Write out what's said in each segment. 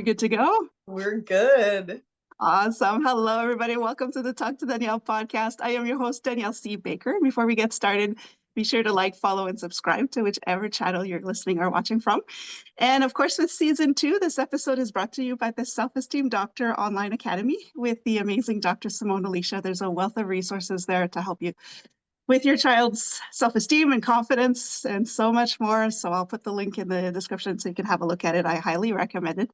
good to go? We're good. Awesome. Hello, everybody. Welcome to the Talk to Danielle podcast. I am your host, Danielle C. Baker. Before we get started, be sure to like, follow, and subscribe to whichever channel you're listening or watching from. And of course, with season 2, this episode is brought to you by the Self-Esteem Doctor Online Academy with the amazing Dr. Simone Alicia. There's a wealth of resources there to help you with your child's self-esteem and confidence and so much more. So I'll put the link in the description so you can have a look at it. I highly recommend it.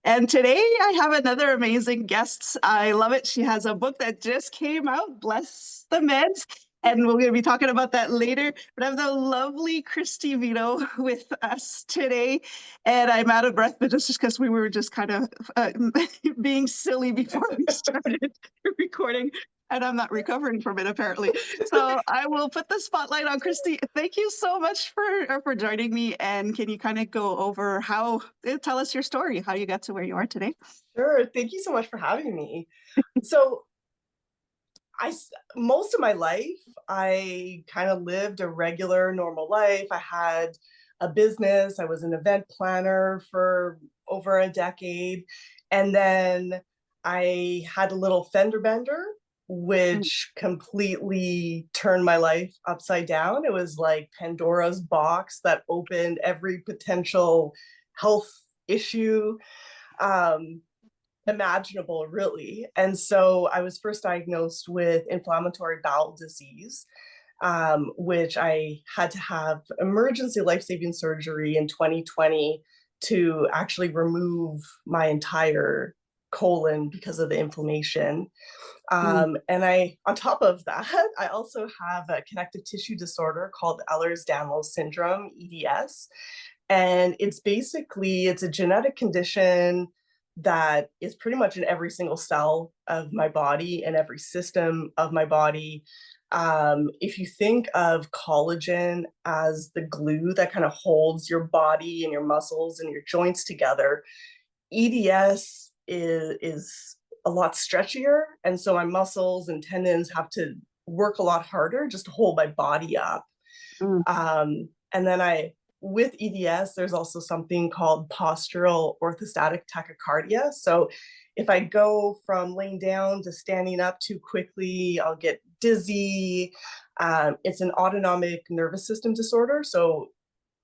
And today I have another amazing guest. I love it. She has a book that just came out, Bless the Meds. And we're going to be talking about that later. But I have the lovely Cristie Vito with us today. And I'm out of breath, but just because we were just kind of being silly before we started recording. And I'm not recovering from it, apparently. So I will put the spotlight on Cristie. Thank you so much for joining me. And can you kind of go over tell us your story, how you got to where you are today? Sure. Thank you so much for having me. So most of my life, I kind of lived a regular, normal life. I had a business. I was an event planner for over a decade. And then I had a little fender bender, which completely turned my life upside down. It was like Pandora's box that opened every potential health issue imaginable, really. And so I was first diagnosed with inflammatory bowel disease, which I had to have emergency life-saving surgery in 2020 to actually remove my entire colon because of the inflammation. And on top of that, I also have a connective tissue disorder called Ehlers-Danlos syndrome, EDS. And it's a genetic condition that is pretty much in every single cell of my body and every system of my body. If you think of collagen as the glue that kind of holds your body and your muscles and your joints together, EDS is a lot stretchier. And so my muscles and tendons have to work a lot harder just to hold my body up. And then with EDS, there's also something called postural orthostatic tachycardia. So if I go from laying down to standing up too quickly, I'll get dizzy. It's an autonomic nervous system disorder. So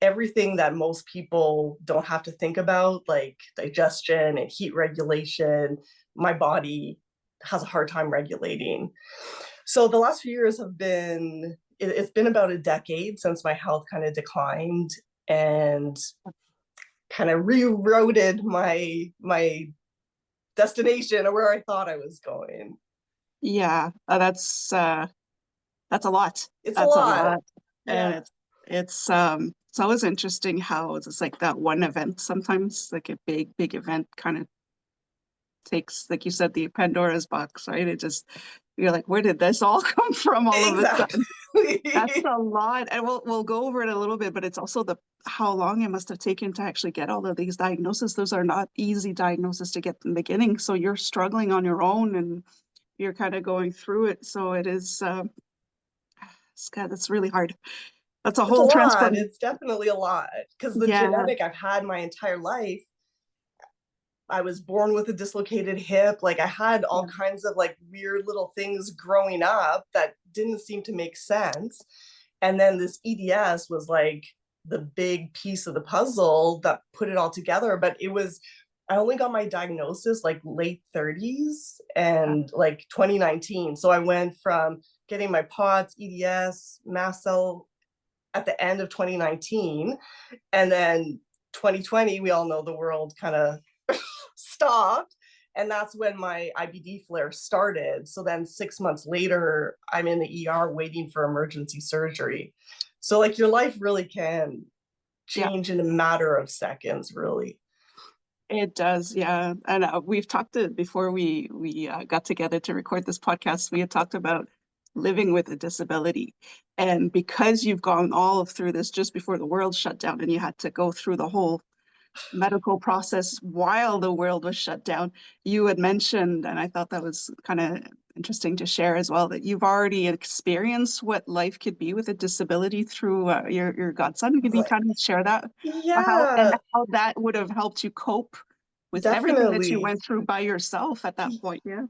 everything that most people don't have to think about, like digestion and heat regulation, my body has a hard time regulating. So the last few years it's been about a decade since my health kind of declined and kind of rerouted my destination or where I thought I was going. Yeah, that's a lot. It's That's a lot. And it's always interesting how it's like that one event sometimes, like a big event kind of takes, like you said, the Pandora's box, right? You're like, where did this all come from all of a Exactly. sudden? That's a lot. And we'll go over it a little bit, but it's also how long it must have taken to actually get all of these diagnoses. Those are not easy diagnoses to get in the beginning. So you're struggling on your own and you're kind of going through it. So it is, that's really hard. That's a It's a whole lot. transformation. It's definitely a lot because the Yeah. genetic I've had my entire life, I was born with a dislocated hip. Like I had all kinds of like weird little things growing up that didn't seem to make sense. And then this EDS was like the big piece of the puzzle that put it all together. But I only got my diagnosis like late 30s and like 2019. So I went from getting my POTS, EDS, mast cell at the end of 2019. And then 2020, we all know the world kind of stopped. And that's when my IBD flare started. So then 6 months later, I'm in the ER waiting for emergency surgery. So like your life really can change in a matter of seconds, really. It does, yeah. And we've talked before we got together to record this podcast. We had talked about living with a disability, and because you've gone all through this just before the world shut down, and you had to go through the whole medical process while the world was shut down. You had mentioned, and I thought that was kind of interesting to share as well, that you've already experienced what life could be with a disability through your godson. Could you Right. kind of share that? Yeah. How that would have helped you cope with everything that you Definitely. went through by yourself at that point. Yeah.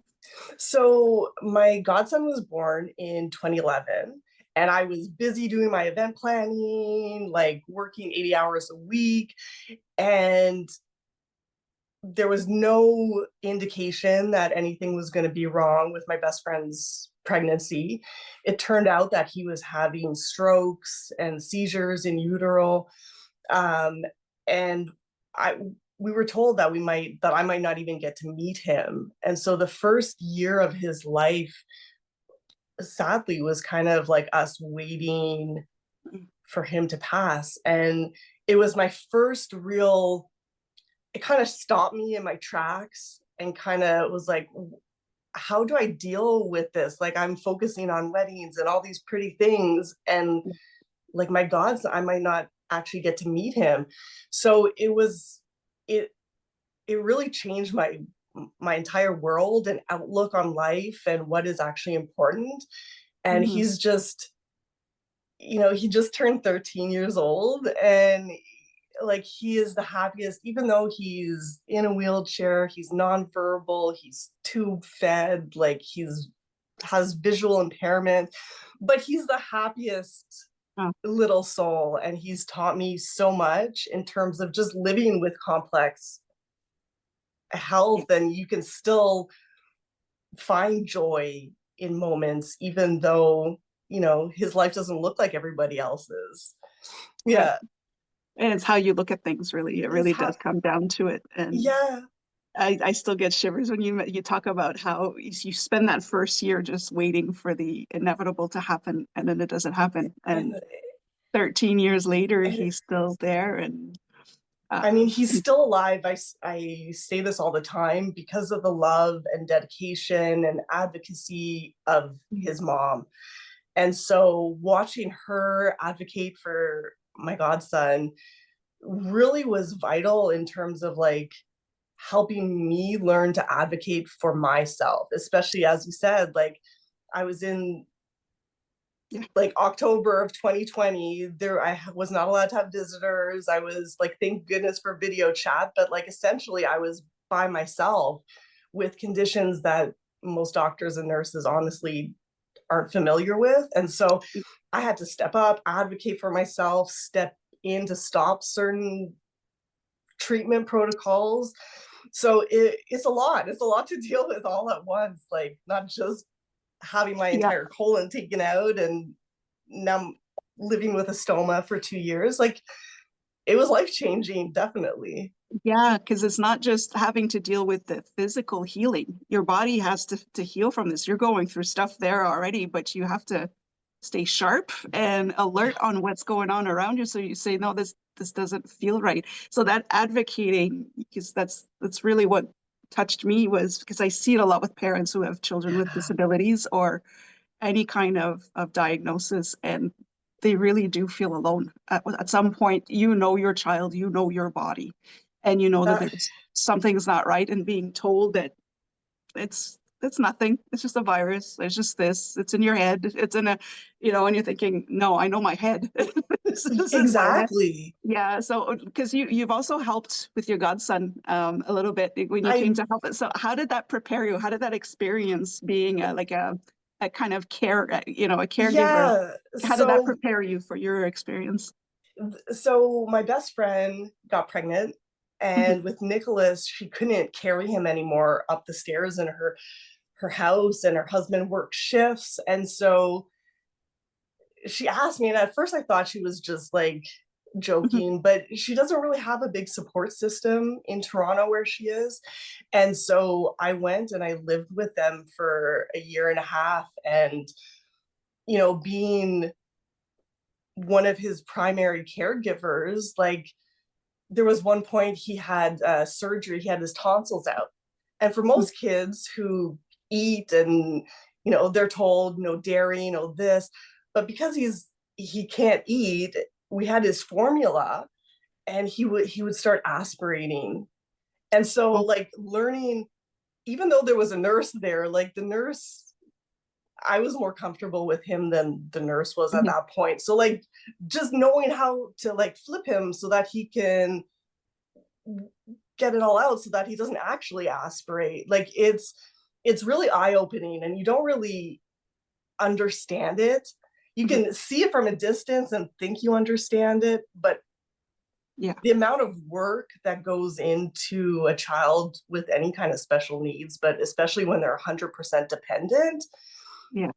So my godson was born in 2011, and I was busy doing my event planning, like working 80 hours a week, and there was no indication that anything was going to be wrong with my best friend's pregnancy. It turned out that he was having strokes and seizures in utero. Um, and I we were told that I might not even get to meet him. And so the first year of his life, sadly, was kind of like us waiting for him to pass. And it was my first real, it kind of stopped me in my tracks and kind of was like, how do I deal with this? Like, I'm focusing on weddings and all these pretty things. And like, my God, I might not actually get to meet him. So it, it really changed my entire world and outlook on life and what is actually important. And Mm-hmm. he's just, he just turned 13 years old, and like, he is the happiest, even though he's in a wheelchair, he's nonverbal, he's tube fed, like, he's has visual impairment, but he's the happiest Oh, little soul. And he's taught me so much in terms of just living with complex yeah. health, and you can still find joy in moments, even though, his life doesn't look like everybody else's. Right. Yeah. And it's how you look at things, really. It It's really how, does come down to it. And yeah. I still get shivers when you talk about how you spend that first year just waiting for the inevitable to happen, and then it doesn't happen. And And, 13 years later, and he's still there. And I mean, um, he's still alive. I say this all the time because of the love and dedication and advocacy of his mom. And so watching her advocate for my godson really was vital in terms of like helping me learn to advocate for myself, especially as you said, like, I was in yeah, like October of 2020, there I was not allowed to have visitors. I was like, thank goodness for video chat, but like, essentially I was by myself with conditions that most doctors and nurses honestly aren't familiar with. And so I had to step up, advocate for myself, step in to stop certain treatment protocols. So it's a lot. It's a lot to deal with all at once, like, not just having my yeah. entire colon taken out and now living with a stoma for 2 years. Like, it was life changing, definitely. Yeah, because it's not just having to deal with the physical healing. Your body has to heal from this. You're going through stuff there already, but you have to stay sharp and alert on what's going on around you. So you say, no, this doesn't feel right. So that advocating, because that's really what touched me, was because I see it a lot with parents who have children with Yeah. disabilities or any kind of diagnosis, and they really do feel alone. At some point, you know your child, you know your body, and you know that That, there's something's not right, and being told that it's nothing, it's just a virus, there's just this, it's in your head, it's in a, and you're thinking, no, I know my head. This is my head. exactly. Yeah, so because you've also helped with your godson a little bit when you came I to help it. So how did that prepare you? How did that experience being a kind of care, a caregiver? Yeah. How did that So prepare you for your experience? so my best friend got pregnant, Mhm. and with Nicholas, she couldn't carry him anymore up the stairs in her house, and her husband worked shifts. And so she asked me, and at first I thought she was just like Mhm. joking, but she doesn't really have a big support system in Toronto where she is. And so I went and I lived with them for a year and a half. And, being one of his primary caregivers, like, there was one point he had surgery, he had his tonsils out. And for most kids who eat and, they're told no dairy, no this, but because he can't eat, we had his formula, and he would start aspirating. And so, Oh, like, learning, even though there was a nurse there, like, the nurse, I was more comfortable with him than the nurse was at mhm. that point. So, like, just knowing how to like flip him so that he can get it all out so that he doesn't actually aspirate. Like it's really eye-opening, and you don't really understand it. You Mhm. can see it from a distance and think you understand it, but Yeah. the amount of work that goes into a child with any kind of special needs, but especially when they're 100% dependent, Yeah.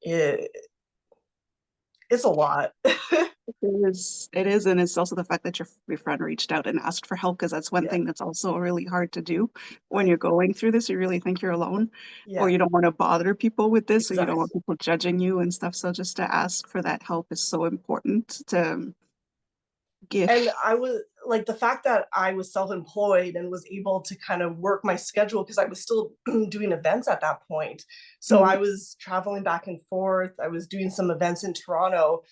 it, it's a lot. It is, and it's also the fact that your friend reached out and asked for help, because that's one Yeah, thing that's also really hard to do when you're going through this. You really think you're alone, or yeah, you don't want to bother people with this, or you don't exactly. want people judging you and stuff. So just to ask for that help is so important to And give. I was like, the fact that I was self-employed and was able to kind of work my schedule, because I was still doing events at that point. So Mhm. I was traveling back and forth. I was doing some events in Toronto.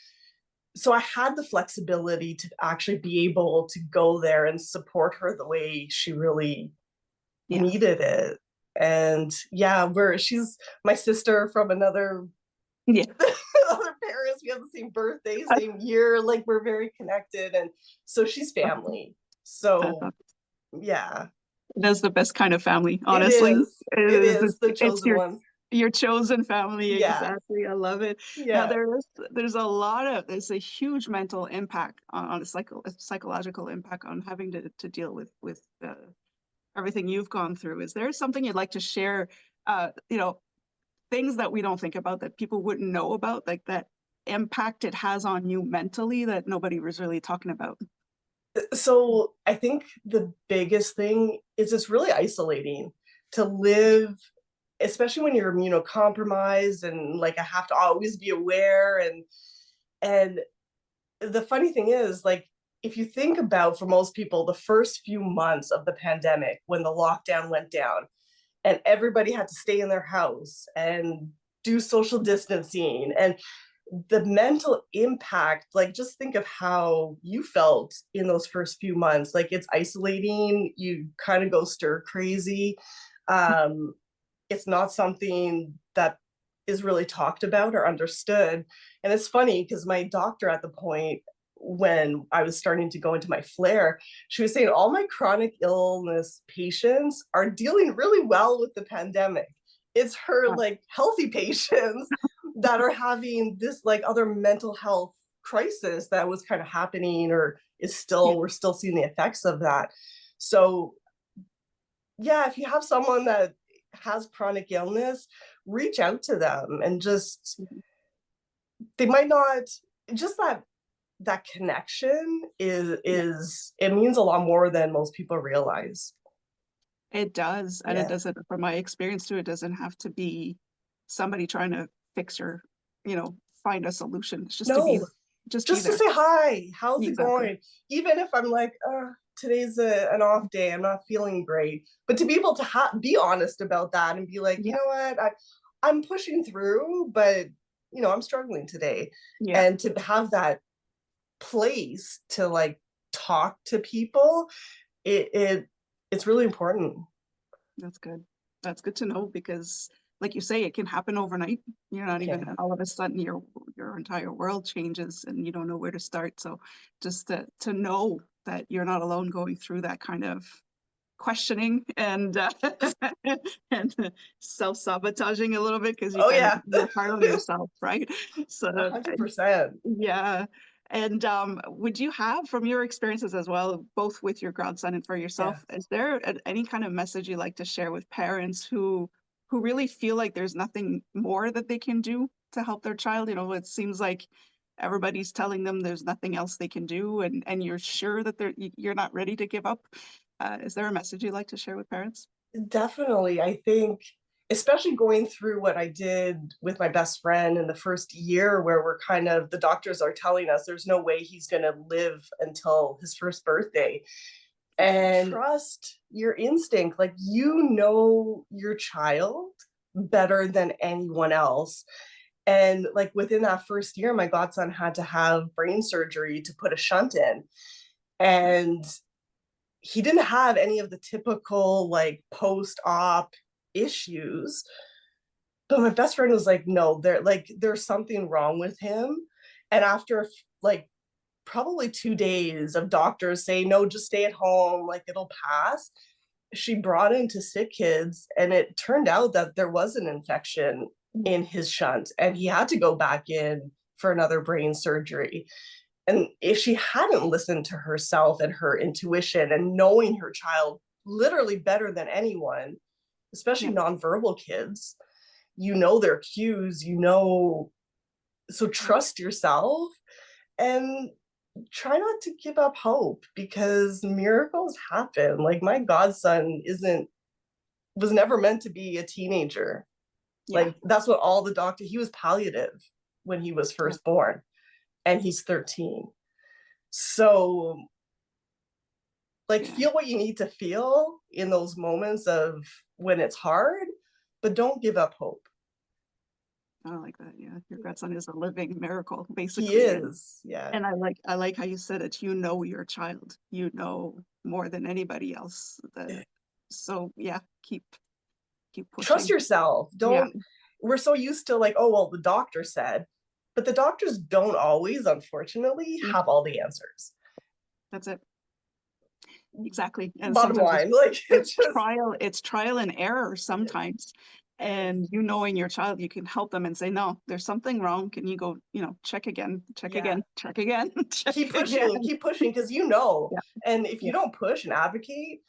So I had the flexibility to actually be able to go there and support her the way she really Yeah. needed it. And yeah, she's my sister from another Yeah. other parents. We have the same birthday, same year. Like we're very connected, and so she's family. I So thought yeah, that's the best kind of family, it honestly. is. It It is, is the it's chosen ones. your chosen family, Yeah, exactly. I love it. Now yeah. there's a huge mental impact on a psychological impact on having to deal with everything you've gone through. Is there something you'd like to share? Things that we don't think about, that people wouldn't know about, like that impact it has on you mentally, that nobody was really talking about. So I think the biggest thing is it's really isolating to live, especially when you're immunocompromised, and like I have to always be aware. And the funny thing is, like, if you think about, for most people, the first few months of the pandemic when the lockdown went down and everybody had to stay in their house and do social distancing, and the mental impact, like just think of how you felt in those first few months. Like it's isolating, you kind of go stir crazy. um it's not something that is really talked about or understood. And it's funny because my doctor at the point when I was starting to go into my flare, she was saying all my chronic illness patients are dealing really well with the pandemic. It's her like healthy patients that are having this like other mental health crisis that was kind of happening, or is Yeah. still, we're still seeing the effects of that. So yeah, if you have someone that has chronic illness, reach out to them and just, Mhm. they might not, just that connection Yeah. is it means a lot more than most people realize. It does, and it Yeah. doesn't, from my experience too, it doesn't have to be somebody trying to fix or, find a solution. It's No, just be just to there. say hi, how's it Exactly. going? Even if I'm like, today's an off day, I'm not feeling great. But to be able to be honest about that and be like, you Yeah. know what, I'm pushing through, but I'm struggling today. Yeah. And to have that place to like talk to people, it's really important. That's good. That's good to know, because like you say, it can happen overnight. You're It not even, can. all of a sudden your entire world changes and you don't know where to start. So just to know that you're not alone going through that kind of questioning and and self-sabotaging a little bit, because Oh yeah. you're hard on yourself, right? So 100%. yeah. And would you have, from your experiences as well, both with your godson and for Yeah. yourself, is there any kind of message you like to share with parents who really feel like there's nothing more that they can do to help their child? It seems like everybody's telling them there's nothing else they can do, and you're sure that you're not ready to give up. Is there a message you'd like to share with parents? Definitely. I think, especially going through what I did with my best friend in the first year, where we're kind of, the doctors are telling us there's no way he's going to live until his first birthday. And trust your instinct. Like, your child better than anyone else. And like within that first year, my godson had to have brain surgery to put a shunt in. And he didn't have any of the typical like post-op issues, but my best friend was like, no, there's something wrong with him. And after like probably 2 days of doctors saying, no, just stay at home, like it'll pass. She brought him to sick kids, and it turned out that there was an infection in his shunt, and he had to go back in for another brain surgery. And if she hadn't listened to herself and her intuition and knowing her child literally better than anyone, especially nonverbal kids, you know their cues, you know, so trust yourself and try not to give up hope, because miracles happen. Like my godson was never meant to be a teenager. Like that's what all the doctor, he was palliative when he was first born, and he's 13. So like feel what you need to feel in those moments of when it's hard, but don't give up hope. I like that. Yeah, your grandson is a living miracle, basically. He is. Yeah. And I like how you said it. You know your child. You know more than anybody else. So yeah, keep pushing. Trust yourself. We're so used to like, oh well, the doctor said, but the doctors don't always, unfortunately, have all the answers. That's it. Exactly. And bottom line, like it's trial and error sometimes. And you knowing your child, you can help them and say, no, there's something wrong. Can you go, check again, check again. Keep pushing, because and if you don't push and advocate,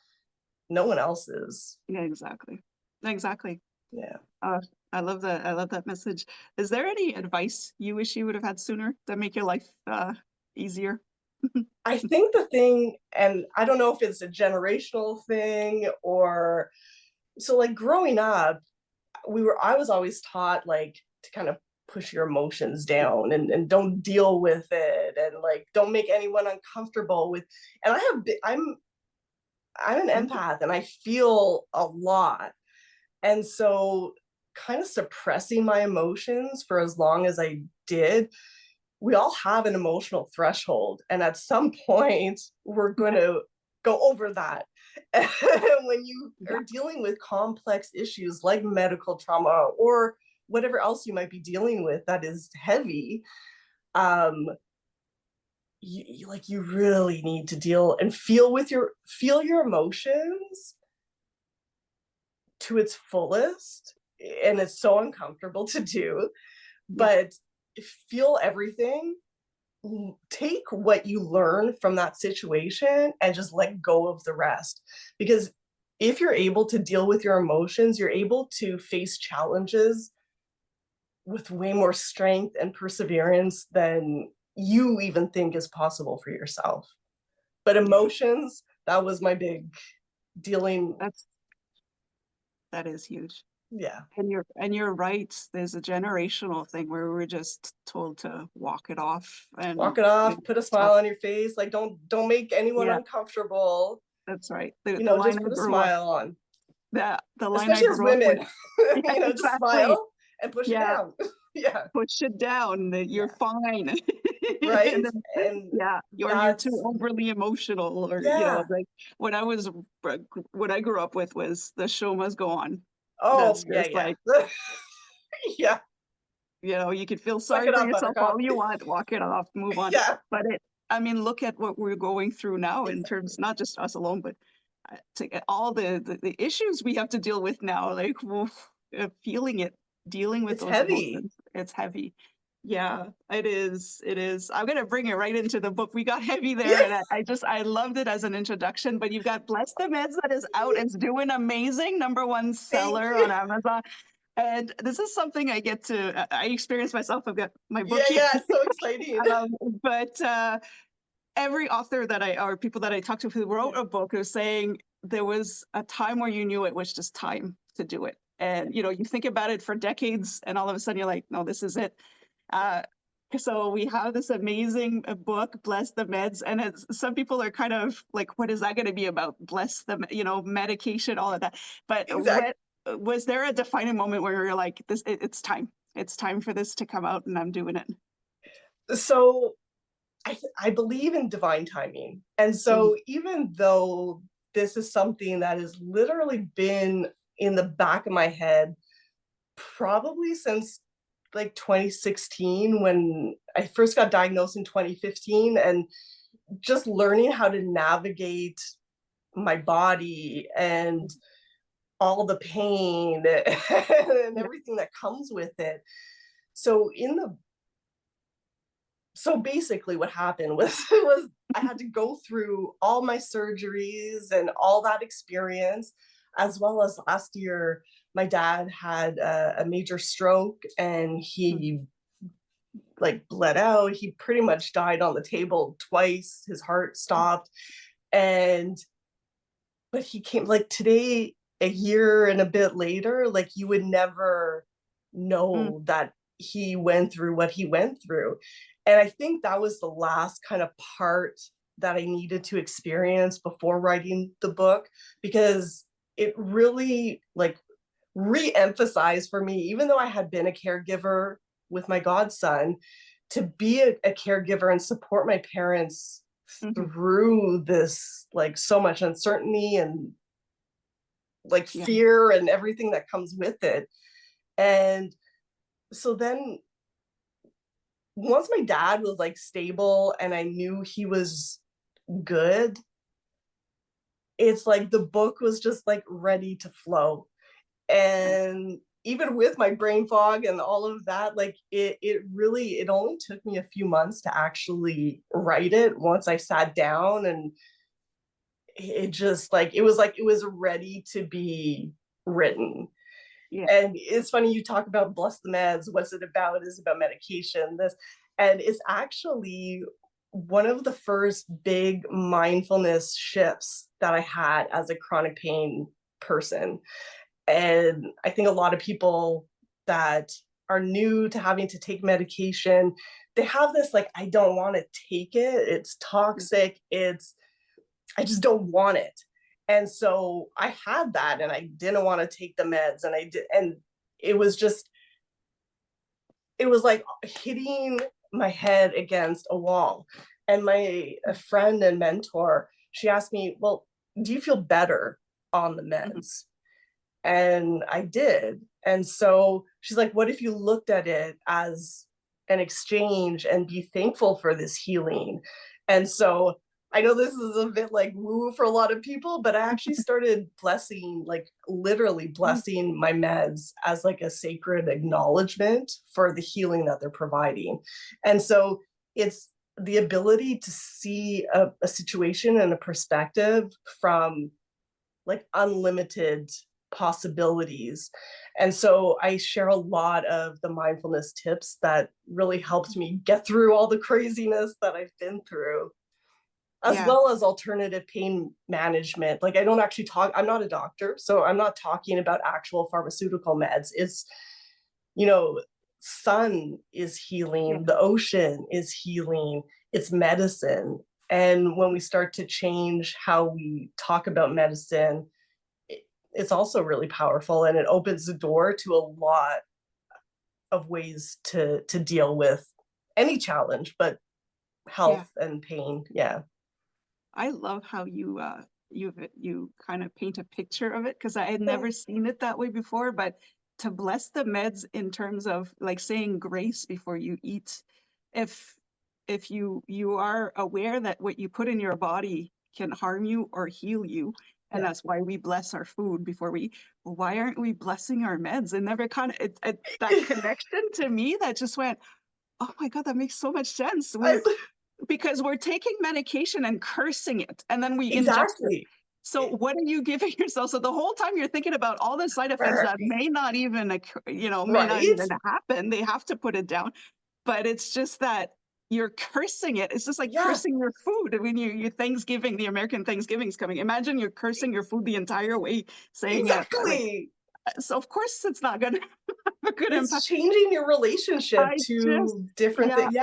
no one else is. Yeah, exactly. Yeah. I love that message. Is there any advice you wish you would have had sooner that make your life easier? I think the thing, and I don't know if it's a generational thing or so, like growing up, I was always taught like to kind of push your emotions down and don't deal with it, and like don't make anyone uncomfortable with, and I'm an empath and I feel a lot. And so kind of suppressing my emotions for as long as I did, we all have an emotional threshold, and at some point we're going to go over that. And when you are dealing with complex issues like medical trauma or whatever else you might be dealing with that is heavy, you really need to deal and feel your emotions to its fullest. And it's so uncomfortable to do, but feel everything. Take what you learn from that situation and just let go of the rest. Because if you're able to deal with your emotions, you're able to face challenges with way more strength and perseverance than you even think is possible for yourself. But emotions, that was my big dealing. That is huge. Yeah. And you're right. There's a generational thing where we're just told to walk it off, put a smile on your face. Like don't make anyone uncomfortable. That's right. Just put a smile on. The line, especially as women, exactly. Just smile and push it down. Push it down. You're fine. Right. And you're too overly emotional, or like when I grew up with was the show must go on. Oh, like you could feel sorry for yourself all you want, walk it off, move on. But look at what we're going through now in terms, not just us alone, but all the issues we have to deal with now, like feeling it, dealing with those emotions. It's heavy. Yeah, it is. I'm going to bring it right into the book. We got heavy there, and I loved it as an introduction, but you've got Bless the Meds that is out. It's doing amazing. #1 seller on Amazon. And this is something I experience myself. I've got my book here. Yeah, it's so exciting. But every author or people that I talked to who wrote a book are saying there was a time where you knew it was just time to do it. And, you think about it for decades, and all of a sudden you're like, no, this is it. So we have this amazing book, Bless the Meds, and some people are kind of like, what is that going to be about? Bless the, medication, all of that. But was there a defining moment where you're like, it's time for this to come out, and I'm doing it? So I believe in divine timing. And so even though this is something that has literally been in the back of my head probably since like 2016 when I first got diagnosed in 2015, and just learning how to navigate my body and all the pain and everything that comes with it. So basically what happened was I had to go through all my surgeries and all that experience, as well as last year my dad had a major stroke, and he like bled out. He pretty much died on the table twice. His heart stopped. And but he came like today, a year and a bit later, like you would never know that he went through what he went through. And I think that was the last kind of part that I needed to experience before writing the book, because it really like re-emphasized for me, even though I had been a caregiver with my godson, to be a caregiver and support my parents through this like so much uncertainty and like fear and everything that comes with it. And so then once my dad was like stable and I knew he was good, it's like the book was just like ready to flow. And even with my brain fog and all of that, like it really, it only took me a few months to actually write it once I sat down, and it just like it was ready to be written. And it's funny you talk about Bless the Meds. What's it about? It's about medication, this, and it's actually one of the first big mindfulness shifts that I had as a chronic pain person. And I think a lot of people that are new to having to take medication, they have this like, I don't want to take it, it's toxic, I just don't want it. And so I had that, and I didn't want to take the meds, and I did, and it was like hitting my head against a wall. And a friend and mentor, she asked me, well, do you feel better on the meds? And I did. And so she's like, what if you looked at it as an exchange and be thankful for this healing? And so I know this is a bit like woo for a lot of people, but I actually started blessing, like literally blessing my meds as like a sacred acknowledgement for the healing that they're providing. And so it's the ability to see a situation and a perspective from like unlimited possibilities. And so I share a lot of the mindfulness tips that really helped me get through all the craziness that I've been through, as well as alternative pain management. Like I don't actually talk, I'm not a doctor, so I'm not talking about actual pharmaceutical meds. It's, you know, sun is healing, the ocean is healing, it's medicine. And when we start to change how we talk about medicine, it's also really powerful, and it opens the door to a lot of ways to deal with any challenge, but health and pain. I love how you kind of paint a picture of it, because I had never seen it that way before. But to bless the meds in terms of like saying grace before you eat, if you are aware that what you put in your body can harm you or heal you, and that's why we bless our food before we. Why aren't we blessing our meds? And never kind of that connection to me that just went, oh my God, that makes so much sense. Because we're taking medication and cursing it, and then we ingest it. So what are you giving yourself? So the whole time you're thinking about all the side effects that may not even occur, may not even happen. They have to put it down. But it's just that you're cursing it. It's just like cursing your food. I mean, your Thanksgiving, the American Thanksgiving's coming. Imagine you're cursing your food the entire way, saying that. So of course it's not going to have a good impact. It's changing your relationship to different things.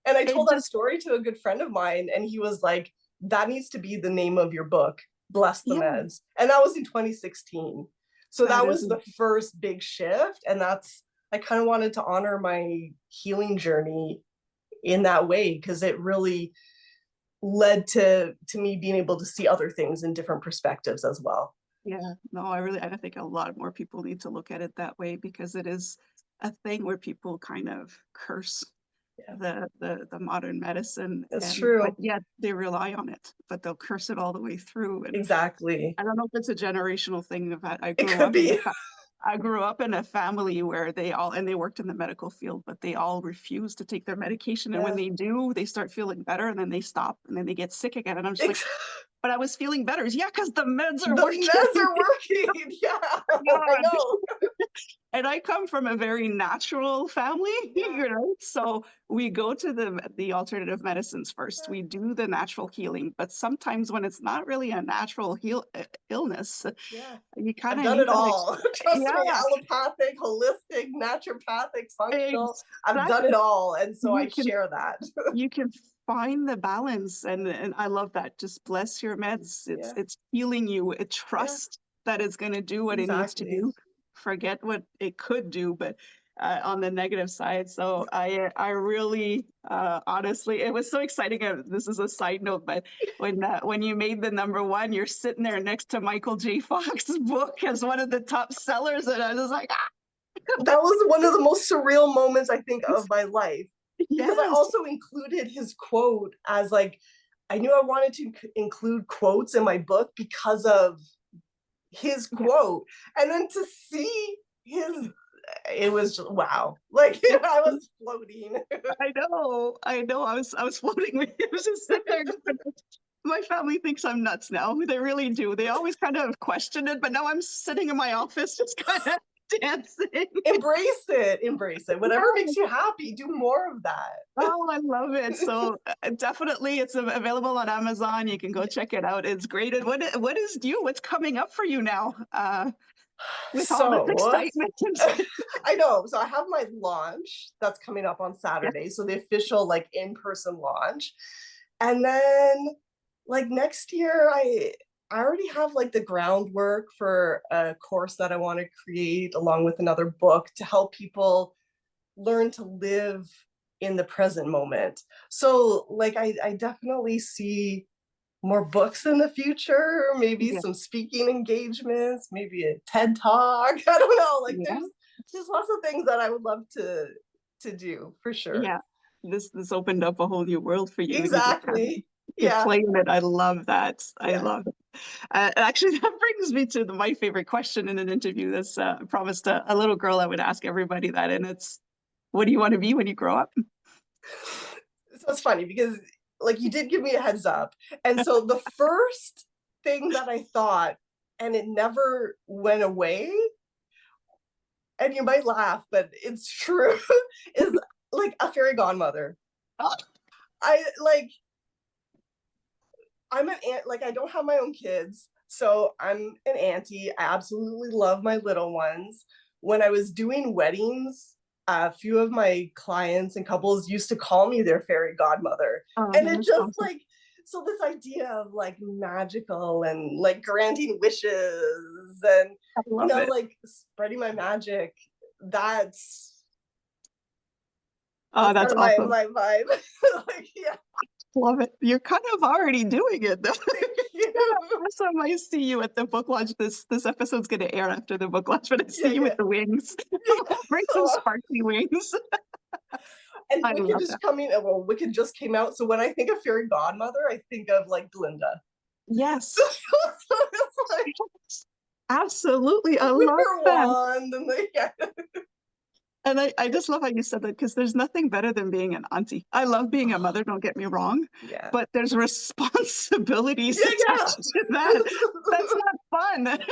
And I told that story to a good friend of mine, and he was like, that needs to be the name of your book, Bless the Meds. And that was in 2016. So that was the first big shift. And I kind of wanted to honor my healing journey in that way, because it really led to me being able to see other things in different perspectives as well. Yeah, no, I think a lot more people need to look at it that way, because it is a thing where people kind of curse Yeah. the modern medicine, That's but true. yet they rely on it, but they'll curse it all the way through. And Exactly. I don't know if it's a generational thing. It could be. I grew up in a family where they worked in the medical field, but they all refuse to take their medication. And when Yeah. they do, they start feeling better and then they stop and then they get sick again. And I'm just like, Ex- but I was feeling better. Yeah, because the meds are The meds working. are working. Yeah, I God. know. And I come from a very natural family, Yeah. so we go to the alternative medicines first. We do the natural healing, but sometimes when it's not really a natural illness, Yeah. you kind I've of done need it that. all. Trust me, Yeah, allopathic, holistic, naturopathic, functional. I've done exactly. it all. And so I You can share that. you can find the balance, and I love that. Just bless your meds. It's Yeah. it's healing you. It Yeah. trust that it's going to do what it needs to Exactly. do. Forget what it could do, but on the negative side. So I really honestly, it was so exciting. This is a side note, but when you made the number one, you're sitting there next to Michael J. Fox's book as one of the top sellers, and I was like, That was one of the most surreal moments, I think, of my life. Because I yes, also included his quote as like, I knew I wanted to include quotes in my book because of his yeah, quote. And then to see his, it was just, wow. Like yeah. I was floating. I know. I was floating with you. I was just sitting there going, my family thinks I'm nuts now. They really do. They always kind of question it, but now I'm sitting in my office just kind of dancing. Embrace it. Embrace it. Whatever Yeah. makes you happy, do more of that. Oh, I love it. So definitely it's available on Amazon. You can go check it out. It's great. And what is you? What's coming up for you now? With all this So excitement. I know. So I have my launch that's coming up on Yeah. Saturday. So the official like in-person launch. And then like next year I already have like the groundwork for a course that I want to create along with another book to help people learn to live in the present moment. So like I definitely see more books in the future, maybe Yeah. some speaking engagements, maybe a TED talk. I don't know. Like Yeah. there's lots of things that I would love to do for sure. Yeah. This opened up a whole new world for you, and you just have Exactly. you're Yeah. playing it. I love that. I Yeah. love it. Actually, that brings me to my favorite question in an interview. That's I promised a little girl I would ask everybody that, and it's, what do you want to be when you grow up? So it's funny because like you did give me a heads up. And so the first thing that I thought, and it never went away, and you might laugh, but it's true, is like a fairy godmother. Oh, I like I'm an aunt, like I don't have my own kids, so I'm an auntie. I absolutely love my little ones. When I was doing weddings, a few of my clients and couples used to call me their fairy godmother. oh, And it that's just awesome. like, so this idea of like magical and like granting wishes and, I love it. like spreading my magic, that's Oh, kind that's of my awesome. vibe. Like, yeah, Love it. You're kind of already doing it, though. thank you. Awesome. I see you at the book launch. This episode's going to air after the book launch, but I see Yeah, you with yeah. the wings. Yeah. Bring some So sparkly wings. and I Wicked love is that. coming. Well, Wicked just came out. So when I think of fairy godmother, I think of like Glinda. Yes. So it's like Absolutely. I with love her that. wand and the yeah. And I just love how you said that, because there's nothing better than being an auntie. I love being a Oh, mother, don't get me wrong, yeah. but there's responsibilities Yeah, yeah. attached to that. That's not fun. I get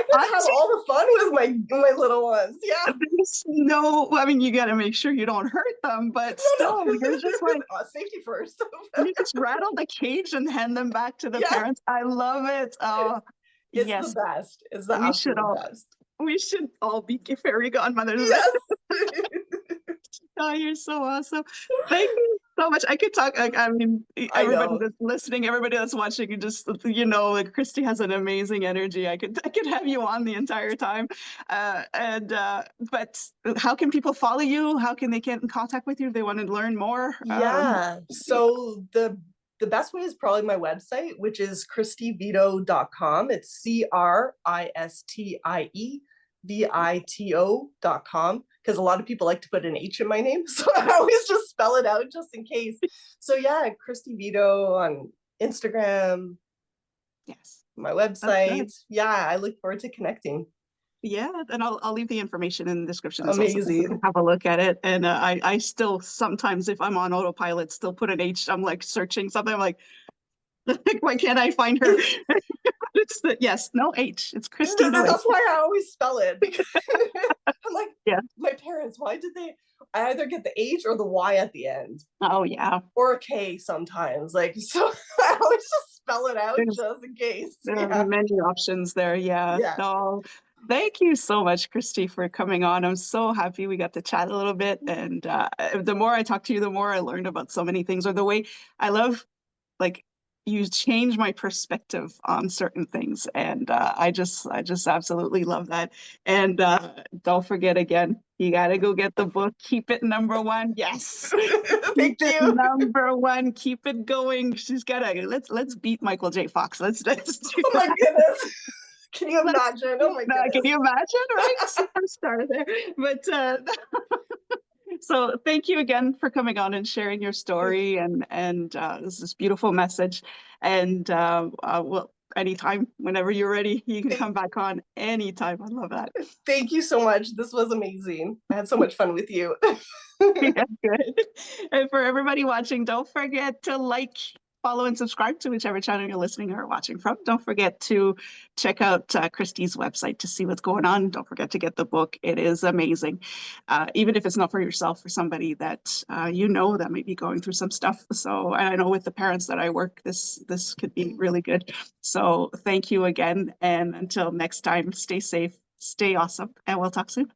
to have Auntie, all the fun with my little ones. Yeah. there's no, I mean, you got to make sure you don't hurt them, but No, still, no. you're just like, Safety first. you just rattle the cage and hand them back to the Yeah. parents. I love it. Oh, It's the yes, best. It's the we should absolute all, best. we should all be fairy godmothers. Yes. Oh, you're so awesome. Thank you so much. I could talk, like, I mean, I everybody know. that's listening, everybody that's watching, you just, like Cristie has an amazing energy. I could have you on the entire time. But how can people follow you? How can they get in contact with you if they want to learn more? Yeah. So the best way is probably my website, which is cristievito.com. It's CRISTIE VITO.com. because a lot of people like to put an H in my name. So I always just spell it out just in case. So yeah, Cristie Vito on Instagram, Yes, my that's good. website. Yeah, I look forward to connecting. Yeah, and I'll leave the information in the description as well so people can Amazing. have a look at it. And I still sometimes, if I'm on autopilot, still put an H. I'm like searching something. I'm like, why can't I find her? It's the yes, no H. It's Cristie, no H. That's why I always spell it, because I'm like, Yeah. my parents, why did they? I either get the H or the Y at the end, Oh yeah. or a K sometimes. Like, so I always just spell it out There's just in case. there are Yeah. many options there. Yeah. Yeah. No. Thank you so much, Cristie, for coming on. I'm so happy we got to chat a little bit. And the more I talk to you, the more I learned about so many things. Or the way I love, like, you change my perspective on certain things, and I just absolutely love that. And don't forget again, you got to go get the book. Keep it number one. Yes, keep Thank it you. number one. Keep it going. She's gotta let's beat Michael J. Fox. Let's do Oh my that. goodness. Can you Let's, imagine? Oh my can goodness. you imagine, right? Superstar there. But so thank you again for coming on and sharing your story and this beautiful message. And well, anytime, whenever you're ready, you can come Thank, back on anytime. I love that. thank you so much. This was amazing. I had so much fun with you. Yeah, good. And for everybody watching, don't forget to like, follow, and subscribe to whichever channel you're listening or watching from. Don't forget to check out Cristie's website to see what's going on. Don't forget to get the book. It is amazing. Even if it's not for yourself, for somebody that you know that may be going through some stuff. So, and I know with the parents that I work, this could be really good. So thank you again. And until next time, stay safe, stay awesome, and we'll talk soon.